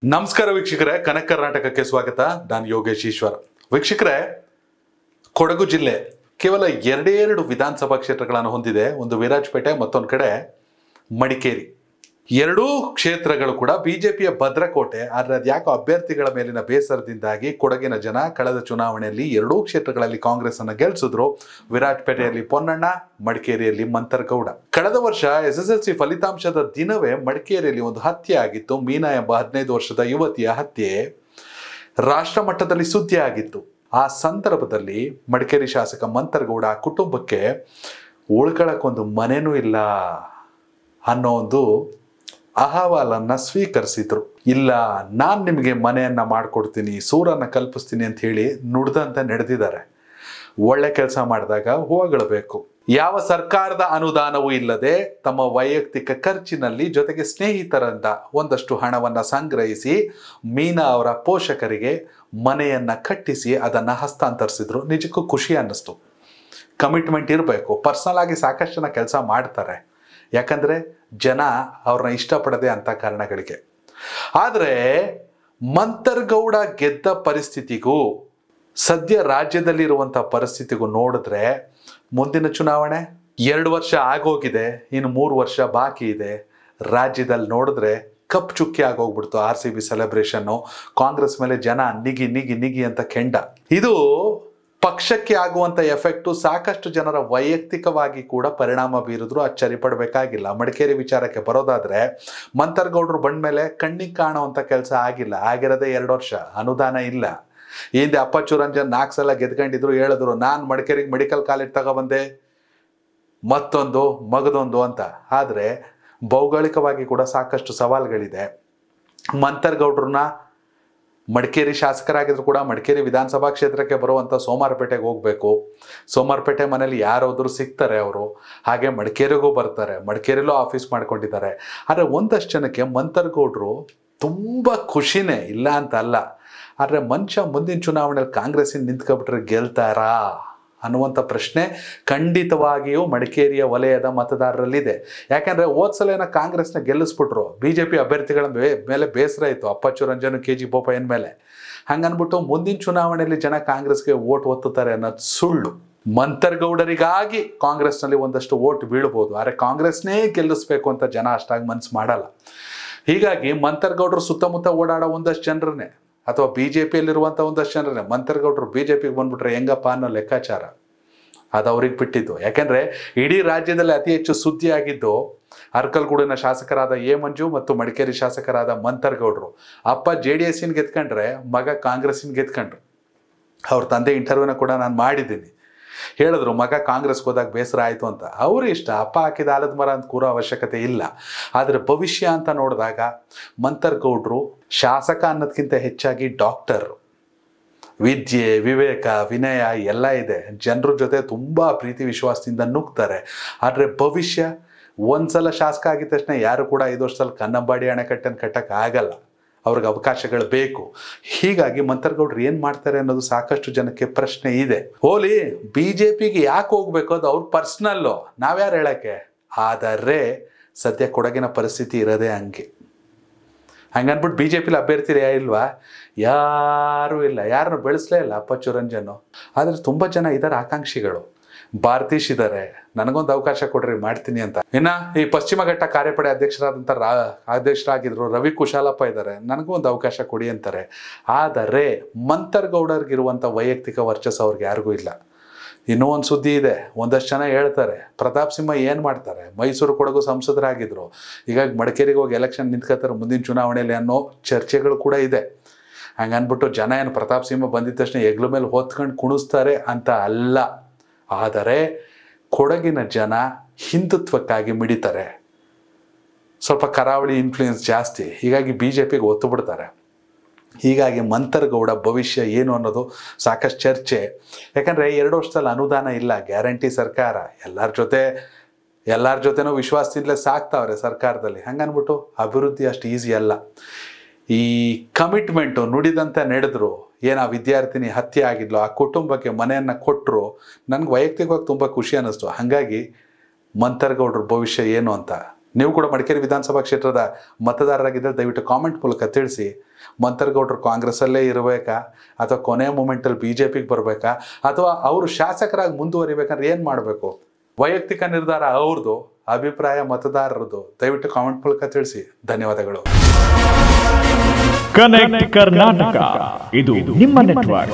ನಮಸ್ಕಾರ ವೀಕ್ಷಕರೇ, ಕನಕ ಕರ್ನಾಟಕಕ್ಕೆ ಸ್ವಾಗತ. ನಾನು ಯೋಗೇಶ್ ಈಶ್ವರ್. ವೀಕ್ಷಕರೇ, ಕೊಡಗು ಜಿಲ್ಲೆ ಕೇವಲ ಎರಡೇ ವಿಧಾನಸಭಾ ಕ್ಷೇತ್ರಗಳನ್ನು ಹೊಂದಿದೆ. ಒಂದು ವಿರಾಜಪೇಟೆ, ಮತ್ತೊಂದು ಕಡೆ ಮಡಿಕೇರಿ. ಎರಡೂ ಕ್ಷೇತ್ರಗಳು ಕೂಡ ಬಿಜೆಪಿಯ ಭದ್ರಕೋಟೆ. ಆದರೆ ಅದ್ಯಾಕೋ ಅಭ್ಯರ್ಥಿಗಳ ಮೇಲಿನ ಬೇಸರದಿಂದಾಗಿ ಕೊಡಗಿನ ಜನ ಕಳೆದ ಚುನಾವಣೆಯಲ್ಲಿ ಎರಡೂ ಕ್ಷೇತ್ರಗಳಲ್ಲಿ ಕಾಂಗ್ರೆಸ್ ಅನ್ನು ಗೆಲ್ಲಿಸಿದ್ರು. ವಿರಾಜಪೇಟೆಯಲ್ಲಿ ಪೊನ್ನಣ್ಣ, ಮಡಿಕೇರಿಯಲ್ಲಿ ಮಂತರ್ಗೌಡ. ಕಳೆದ ವರ್ಷ SSLC ಫಲಿತಾಂಶದ ದಿನವೇ ಮಡಿಕೇರಿಯಲ್ಲಿ ಒಂದು ಹತ್ಯೆ ಆಗಿತ್ತು. ಮೀನಾ ಎಂಬ 15 ವರ್ಷದ ಯುವತಿಯ ಹತ್ಯೆ ರಾಷ್ಟ್ರ ಮಟ್ಟದಲ್ಲಿ ಸುದ್ದಿ ಆಗಿತ್ತು. ಆ ಸಂದರ್ಭದಲ್ಲಿ ಮಡಿಕೇರಿ ಶಾಸಕ ಮಂತರ್ಗೌಡ ಕುಟುಂಬಕ್ಕೆ ಉಳ್ಕೊಳ್ಳೋಕ್ಕೊಂದು ಮನೆನೂ ಇಲ್ಲ ಅನ್ನೋ ಒಂದು ಅಹವಾಲನ್ನ ಸ್ವೀಕರಿಸಿದ್ರು. ಇಲ್ಲ, ನಾನು ನಿಮಗೆ ಮನೆಯನ್ನ ಮಾಡಿಕೊಡ್ತೀನಿ, ಸೂರನ್ನ ಕಲ್ಪಿಸ್ತೀನಿ ಅಂತ ಹೇಳಿ ನುಡ್ದಂತೆ ನಡೆದಿದ್ದಾರೆ. ಒಳ್ಳೆ ಕೆಲಸ ಮಾಡಿದಾಗ ಹೋಗಬೇಕು. ಯಾವ ಸರ್ಕಾರದ ಅನುದಾನವೂ ಇಲ್ಲದೆ ತಮ್ಮ ವೈಯಕ್ತಿಕ ಖರ್ಚಿನಲ್ಲಿ ಜೊತೆಗೆ ಸ್ನೇಹಿತರಿಂದ ಒಂದಷ್ಟು ಹಣವನ್ನ ಸಂಗ್ರಹಿಸಿ ಮೀನಾ ಅವರ ಪೋಷಕರಿಗೆ ಮನೆಯನ್ನ ಕಟ್ಟಿಸಿ ಅದನ್ನ ಹಸ್ತಾಂತರಿಸಿದ್ರು. ನಿಜಕ್ಕೂ ಖುಷಿ ಅನ್ನಿಸ್ತು. ಕಮಿಟ್ಮೆಂಟ್ ಇರಬೇಕು. ಪರ್ಸನಲ್ ಆಗಿ ಸಾಕಷ್ಟು ಜನ ಕೆಲಸ ಮಾಡ್ತಾರೆ, ಯಾಕಂದ್ರೆ ಜನ ಅವ್ರನ್ನ ಇಷ್ಟಪಡದೆ ಅಂತ ಕಾರಣಗಳಿಗೆ. ಆದರೆ ಮಂತರ್ಗೌಡ ಗೆದ್ದ ಪರಿಸ್ಥಿತಿಗೂ ಸದ್ಯ ರಾಜ್ಯದಲ್ಲಿರುವಂಥ ಪರಿಸ್ಥಿತಿಗೂ ನೋಡಿದ್ರೆ, ಮುಂದಿನ ಚುನಾವಣೆ 2 ವರ್ಷ ಆಗೋಗಿದೆ, ಇನ್ನು 3 ವರ್ಷ ಬಾಕಿ ಇದೆ. ರಾಜ್ಯದಲ್ಲಿ ನೋಡಿದ್ರೆ ಕಪ್ ಚುಕ್ಕಿ ಆಗೋಗ್ಬಿಡ್ತು. RCB ಸೆಲೆಬ್ರೇಷನ್ನು. ಕಾಂಗ್ರೆಸ್ ಮೇಲೆ ಜನ ನಿಗಿ ನಿಗಿ ನಿಗಿ ಅಂತ ಕೆಂಡ. ಇದು ಪಕ್ಷಕ್ಕೆ ಆಗುವಂಥ ಎಫೆಕ್ಟು ಸಾಕಷ್ಟು ಜನರ ವೈಯಕ್ತಿಕವಾಗಿ ಕೂಡ ಪರಿಣಾಮ ಬೀರಿದ್ರು. ಅಚ್ಚರಿ ಪಡಬೇಕಾಗಿಲ್ಲ. ಮಡಿಕೇರಿ ವಿಚಾರಕ್ಕೆ ಬರೋದಾದ್ರೆ, ಮಂತರ್ಗೌಡರು ಬಂದ ಮೇಲೆ ಕಣ್ಣಿಗೆ ಕಾಣುವಂಥ ಕೆಲಸ ಆಗಿಲ್ಲ. ಆಗಿರೋದೇ 2 ವರ್ಷ. ಅನುದಾನ ಇಲ್ಲ. ಹಿಂದೆ ಅಪ್ಪಚ್ಚು ರಂಜನ್ 4 ಸಲ ಗೆದ್ಕೊಂಡಿದ್ರು. ಹೇಳಿದ್ರು, ನಾನು ಮಡಿಕೇರಿಗೆ ಮೆಡಿಕಲ್ ಕಾಲೇಜ್ ತಗೊಬಂದೆ, ಮತ್ತೊಂದು ಮಗದೊಂದು ಅಂತ. ಆದರೆ ಭೌಗೋಳಿಕವಾಗಿ ಕೂಡ ಸಾಕಷ್ಟು ಸವಾಲುಗಳಿದೆ. ಮಂತರ್ಗೌಡ್ರನ್ನ ಮಡಿಕೇರಿ ಶಾಸಕರಾಗಿದ್ರು ಕೂಡ ಮಡಿಕೇರಿ ವಿಧಾನಸಭಾ ಕ್ಷೇತ್ರಕ್ಕೆ ಬರುವಂಥ ಸೋಮಾರಪೇಟೆಗೆ ಹೋಗಬೇಕು. ಸೋಮಾರಪೇಟೆ ಮನೇಲಿ ಯಾರಾದರೂ ಸಿಗ್ತಾರೆ ಅವರು. ಹಾಗೆ ಮಡಿಕೇರಿಗೂ ಬರ್ತಾರೆ. ಮಡಿಕೇರಿಲೂ ಆಫೀಸ್ ಮಾಡ್ಕೊಂಡಿದ್ದಾರೆ. ಆದರೆ ಒಂದಷ್ಟು ಜನಕ್ಕೆ ಮಂತರ್ಗೌಡರು ತುಂಬ ಖುಷಿನೇ, ಇಲ್ಲ ಅಂತ ಅಲ್ಲ. ಆದರೆ ಮನುಷ್ಯ ಮುಂದಿನ ಚುನಾವಣೆಯಲ್ಲಿ ಕಾಂಗ್ರೆಸ್ಸಿನ ನಿಂತ್ಕೊಬಿಟ್ರೆ ಗೆಲ್ತಾರಾ ಅನ್ನುವಂಥ ಪ್ರಶ್ನೆ ಖಂಡಿತವಾಗಿಯೂ ಮಡಿಕೇರಿಯ ವಲಯದ ಮತದಾರರಲ್ಲಿದೆ. ಯಾಕೆಂದರೆ ಹೋದ್ಸಲ ಕಾಂಗ್ರೆಸ್ನ ಗೆಲ್ಲಿಸ್ಬಿಟ್ರು. BJP ಅಭ್ಯರ್ಥಿಗಳ ಮೇಲೆ ಬೇಸರ ಇತ್ತು, ಅಪ್ಪಚ್ಚು ರಂಜನ್, KG ಬೋಪಯ್ಯನ ಮೇಲೆ. ಹಂಗನ್ಬಿಟ್ಟು ಮುಂದಿನ ಚುನಾವಣೆಯಲ್ಲಿ ಜನ ಕಾಂಗ್ರೆಸ್ಗೆ ಓಟ್ ಒತ್ತುತ್ತಾರೆ ಅನ್ನೋದು ಸುಳ್ಳು. ಮಂತರ್ಗೌಡರಿಗಾಗಿ ಕಾಂಗ್ರೆಸ್ನಲ್ಲಿ ಒಂದಷ್ಟು ಓಟ್ ಬೀಳ್ಬೋದು, ಆದರೆ ಕಾಂಗ್ರೆಸ್ನೇ ಗೆಲ್ಲಿಸ್ಬೇಕು ಅಂತ ಜನ ಅಷ್ಟಾಗಿ ಮನಸ್ಸು ಮಾಡಲ್ಲ. ಹೀಗಾಗಿ ಮಂತರ್ಗೌಡರು ಸುತ್ತಮುತ್ತ ಓಡಾಡೋ ಒಂದಷ್ಟು ಜನರನ್ನೇ, ಅಥವಾ BJPಯಲ್ಲಿರುವಂಥ ಒಂದಷ್ಟು ಜನರನ್ನೇ ಮಂತರ್ಗೌಡರು BJPಗೆ ಬಂದ್ಬಿಟ್ರೆ ಹೆಂಗಪ್ಪ ಅನ್ನೋ ಲೆಕ್ಕಾಚಾರ ಅದು ಅವ್ರಿಗೆ ಬಿಟ್ಟಿದ್ದು. ಯಾಕೆಂದರೆ ಇಡೀ ರಾಜ್ಯದಲ್ಲಿ ಅತಿ ಹೆಚ್ಚು ಸುದ್ದಿ ಆಗಿದ್ದು ಅರ್ಕಲ್ಗೂಡಿನ ಶಾಸಕರಾದ A. ಮಂಜು ಮತ್ತು ಮಡಿಕೇರಿ ಶಾಸಕರಾದ ಮಂತರ್ಗೌಡರು. ಅಪ್ಪ JDSನ ಗೆದ್ಕೊಂಡ್ರೆ, ಮಗ ಕಾಂಗ್ರೆಸ್ಸಿನ ಗೆದ್ಕೊಂಡ್ರು. ಅವ್ರ ತಂದೆ ಇಂಟರ್ವ್ಯೂನ ಕೂಡ ನಾನು ಮಾಡಿದ್ದೀನಿ. ಹೇಳಿದ್ರು, ಮಗ ಕಾಂಗ್ರೆಸ್ಗೆ ಹೋದಾಗ ಬೇಸರ ಆಯಿತು ಅಂತ. ಅವರು ಇಷ್ಟ, ಅಪ್ಪ ಹಾಕಿದ ಆಲದ ಮರ ಅಂತ ಕೂರೋ ಅವಶ್ಯಕತೆ ಇಲ್ಲ. ಆದರೆ ಭವಿಷ್ಯ ಅಂತ ನೋಡಿದಾಗ ಮಂತರ್ಗೌಡರು ಶಾಸಕ ಅನ್ನೋದಕ್ಕಿಂತ ಹೆಚ್ಚಾಗಿ ಡಾಕ್ಟರ್. ವಿದ್ಯೆ, ವಿವೇಕ, ವಿನಯ ಎಲ್ಲ ಇದೆ. ಜನರ ಜೊತೆ ತುಂಬ ಪ್ರೀತಿ ವಿಶ್ವಾಸದಿಂದ ನುಗ್ತಾರೆ. ಆದರೆ ಭವಿಷ್ಯ, ಒಂದ್ಸಲ ಶಾಸಕ ಆಗಿದ ತಕ್ಷಣ ಯಾರು ಕೂಡ 5 ವರ್ಷದಲ್ಲಿ ಕನ್ನಂಬಾಡಿ ಅಣೆಕಟ್ಟನ್ನು ಕಟ್ಟಕ್ಕಾಗಲ್ಲ. ಅವ್ರಿಗೆ ಅವಕಾಶಗಳು ಬೇಕು. ಹೀಗಾಗಿ ಮಂತರ್ಗೌಡರು ಏನು ಮಾಡ್ತಾರೆ ಅನ್ನೋದು ಸಾಕಷ್ಟು ಜನಕ್ಕೆ ಪ್ರಶ್ನೆ ಇದೆ. ಹೋಲಿ, BJPಗೆ ಯಾಕೆ ಹೋಗ್ಬೇಕು ಅದು ಅವ್ರ ಪರ್ಸ್ನಲ್ಲು, ನಾವ್ಯಾರು ಹೇಳಕ್ಕೆ. ಆದರೆ ಸದ್ಯ ಕೊಡಗಿನ ಪರಿಸ್ಥಿತಿ ಇರೋದೇ ಹಂಗೆ. ಹಂಗನ್ಬಿಟ್ಟು BJPಲಿ ಅಭ್ಯರ್ಥಿ ಇಲ್ವಾ? ಯಾರೂ ಇಲ್ಲ. ಯಾರನ್ನು ಬೆಳೆಸಲೇ ಇಲ್ಲ ಅಪ್ಪಚ್ಚು ರಂಜನ್ನು. ಆದರೆ ತುಂಬ ಜನ ಇದ್ದಾರೆ ಆಕಾಂಕ್ಷಿಗಳು. ಭಾರತೀಶ್ ಇದ್ದಾರೆ, ನನಗೊಂದು ಅವಕಾಶ ಕೊಡ್ರಿ ಮಾಡ್ತೀನಿ ಅಂತ. ಇನ್ನು ಈ ಪಶ್ಚಿಮ ಘಟ್ಟ ಕಾರ್ಯಪಡೆ ಅಧ್ಯಕ್ಷರಾಗಿದ್ರು ರವಿ ಕುಶಾಲಪ್ಪ ಇದ್ದಾರೆ, ನನಗೂ ಒಂದು ಅವಕಾಶ ಕೊಡಿ ಅಂತಾರೆ. ಆದರೆ ಮಂತರ್ಗೌಡರಿಗಿರುವಂಥ ವೈಯಕ್ತಿಕ ವರ್ಚಸ್ಸು ಅವ್ರಿಗೆ ಯಾರಿಗೂ ಇಲ್ಲ. ಇನ್ನೂ ಒಂದು ಸುದ್ದಿ ಇದೆ. ಒಂದಷ್ಟು ಜನ ಹೇಳ್ತಾರೆ, ಪ್ರತಾಪ್ ಸಿಂಹ ಏನು ಮಾಡ್ತಾರೆ, ಮೈಸೂರು ಕೊಡಗು ಸಂಸದರಾಗಿದ್ರು, ಹೀಗಾಗಿ ಮಡಿಕೇರಿಗೆ ಹೋಗಿ ಎಲೆಕ್ಷನ್ ನಿಂತ್ಕೋತಾರೆ ಮುಂದಿನ ಚುನಾವಣೆಯಲ್ಲಿ ಅನ್ನೋ ಚರ್ಚೆಗಳು ಕೂಡ ಇದೆ. ಹಂಗನ್ಬಿಟ್ಟು ಜನ ಏನು ಪ್ರತಾಪ್ ಸಿಂಹ ಬಂದಿದ್ದ ತಕ್ಷಣ ಹೆಗ್ಲ ಮೇಲೆ ಹೊತ್ಕೊಂಡು ಕುಣಿಸ್ತಾರೆ ಅಂತ ಅಲ್ಲ. ಆದರೆ ಕೊಡಗಿನ ಜನ ಹಿಂದುತ್ವಕ್ಕಾಗಿ ಮಿಡಿತಾರೆ. ಸ್ವಲ್ಪ ಕರಾವಳಿ ಇನ್ಫ್ಲೂಯೆನ್ಸ್ ಜಾಸ್ತಿ. ಹೀಗಾಗಿ BJPಗೆ ಒತ್ತು ಬಿಡ್ತಾರೆ. ಹೀಗಾಗಿ ಮಂತರ್ಗೌಡ ಭವಿಷ್ಯ ಏನು ಅನ್ನೋದು ಸಾಕಷ್ಟು ಚರ್ಚೆ. ಯಾಕಂದರೆ 2 ವರ್ಷದಲ್ಲಿ ಅನುದಾನ ಇಲ್ಲ, ಗ್ಯಾರಂಟಿ ಸರ್ಕಾರ. ಎಲ್ಲರ ಜೊತೆನೂ ವಿಶ್ವಾಸದಿಂದಲೇ ಸಾಕ್ತಾವ್ರೆ ಸರ್ಕಾರದಲ್ಲಿ. ಹಂಗನ್ಬಿಟ್ಟು ಅಭಿವೃದ್ಧಿ ಅಷ್ಟು ಈಸಿ ಅಲ್ಲ. ಈ ಕಮಿಟ್ಮೆಂಟು ನುಡಿದಂತೆ ನಡೆದ್ರು. ಏನು ಆ ವಿದ್ಯಾರ್ಥಿನಿ ಹತ್ಯೆ ಆಗಿದ್ಲು, ಆ ಕುಟುಂಬಕ್ಕೆ ಮನೆಯನ್ನು ಕೊಟ್ಟರು, ನನಗೆ ವೈಯಕ್ತಿಕವಾಗಿ ತುಂಬ ಖುಷಿ ಅನ್ನಿಸ್ತು. ಹಾಗಾಗಿ ಮಂತರ್ಗೌಡ್ರ ಭವಿಷ್ಯ ಏನು ಅಂತ ನೀವು ಕೂಡ ಮಡಿಕೇರಿ ವಿಧಾನಸಭಾ ಕ್ಷೇತ್ರದ ಮತದಾರರಾಗಿದ್ದರೆ ದಯವಿಟ್ಟು ಕಾಮೆಂಟ್ ಮೂಲಕ ತಿಳಿಸಿ. ಮಂತರ್ಗೌಡರು ಕಾಂಗ್ರೆಸ್ಸಲ್ಲೇ ಇರಬೇಕಾ ಅಥವಾ ಕೊನೆಯ ಮೂಮೆಂಟಲ್ಲಿ BJPಗೆ ಬರಬೇಕಾ ಅಥವಾ ಅವರು ಶಾಸಕರಾಗಿ ಮುಂದುವರಿಬೇಕಂದ್ರೆ ಏನು ಮಾಡಬೇಕು? ವೈಯಕ್ತಿಕ ನಿರ್ಧಾರ ಅವ್ರದ್ದು, ಅಭಿಪ್ರಾಯ ಮತದಾರರದ್ದು. ದಯವಿಟ್ಟು ಕಾಮೆಂಟ್ ಮೂಲಕ ತಿಳಿಸಿ. ಧನ್ಯವಾದಗಳು. ಕನೆಕ್ಟ್ ಕರ್ನಾಟಕ, ಇದು ನಿಮ್ಮ ನೆಟ್ವರ್ಕ್.